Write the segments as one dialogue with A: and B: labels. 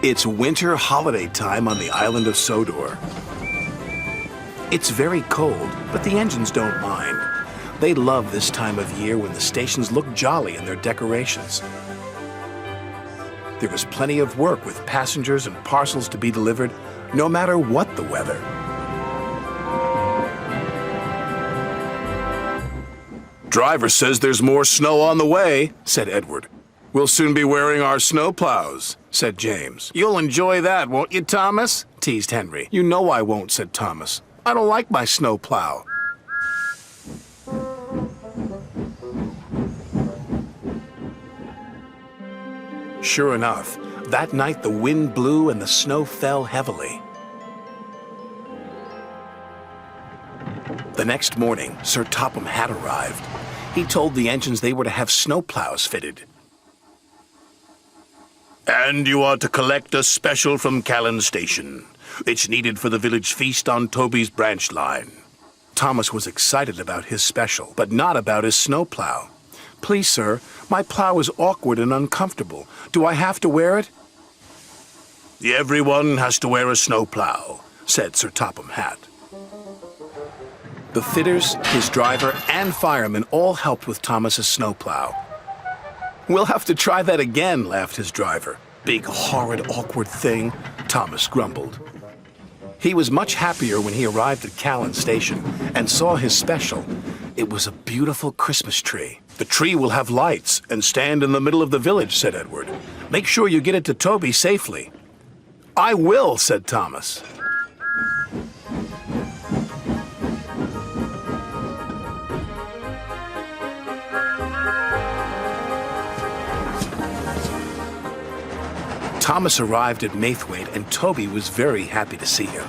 A: It's winter holiday time on the island of Sodor. It's very cold, but the engines don't mind. They love this time of year when the stations look jolly in their decorations. There is plenty of work with passengers and parcels to be delivered, no matter what the weather. "Driver says there's more snow on the way," said Edward. "We'll soon be wearing our snow plows," said James. "You'll enjoy that, won't you, Thomas?" teased Henry. "You know I won't," said Thomas. "I don't like my snow plow." Sure enough, that night the wind blew and the snow fell heavily. The next morning, Sir Topham had arrived. He told the engines they were to have snow plows fitted. "And you are to collect a special from Callan Station. It's needed for the village feast on Toby's branch line." Thomas was excited about his special, but not about his snow plow. "Please, sir, my plow is awkward and uncomfortable. Do I have to wear it?" "Everyone has to wear a snow plow," said Sir Topham Hatt. The fitters, his driver, and firemen all helped with Thomas's snowplow. "We'll have to try that again," laughed his driver. "Big, horrid, awkward thing," Thomas grumbled. He was much happier when he arrived at Callan Station and saw his special. It was a beautiful Christmas tree. "The tree will have lights and stand in the middle of the village," said Edward. "Make sure you get it to Toby safely." "I will," said Thomas. Thomas arrived at Maithwaite, and Toby was very happy to see him.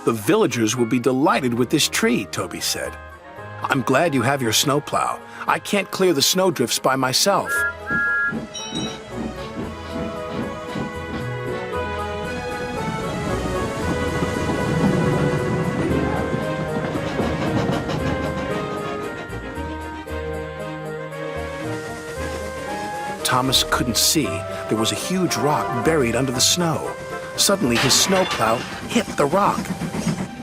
A: "The villagers will be delighted with this tree," Toby said. "I'm glad you have your snowplow. I can't clear the snowdrifts by myself." Thomas couldn't see. There was a huge rock buried under the snow. Suddenly, his snowplow hit the rock.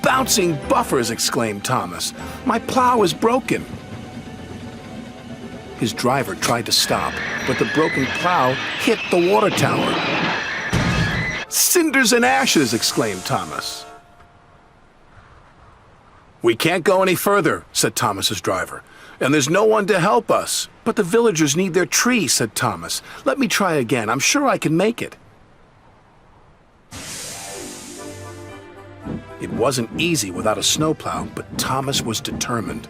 A: "Bouncing buffers!" exclaimed Thomas. "My plow is broken." His driver tried to stop, but the broken plow hit the water tower. "Cinders and ashes!" exclaimed Thomas. "We can't go any further," said Thomas's driver, "and there's no one to help us." "But the villagers need their tree," said Thomas. "Let me try again. I'm sure I can make it." It wasn't easy without a snowplow, but Thomas was determined.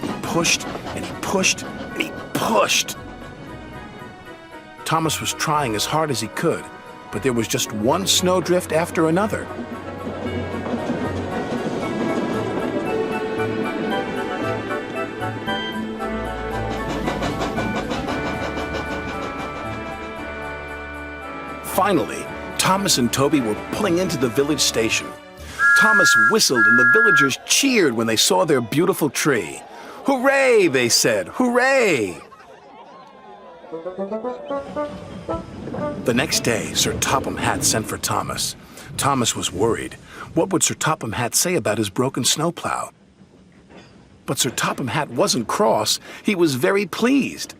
A: He pushed, and he pushed, and he pushed. Thomas was trying as hard as he could, but there was just one snowdrift after another. Finally, Thomas and Toby were pulling into the village station. Thomas whistled and the villagers cheered when they saw their beautiful tree. "Hooray!" they said. "Hooray!" The next day, Sir Topham Hatt sent for Thomas. Thomas was worried. What would Sir Topham Hatt say about his broken snowplow? But Sir Topham Hatt wasn't cross. He was very pleased.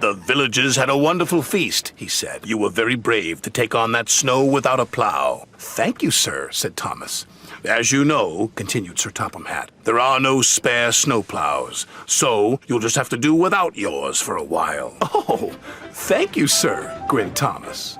A: "The villagers had a wonderful feast," he said. "You were very brave to take on that snow without a plow." "Thank you, sir," said Thomas. "As you know," continued Sir Topham Hatt, "there are no spare snowplows, so you'll just have to do without yours for a while." "Oh, thank you, sir," grinned Thomas.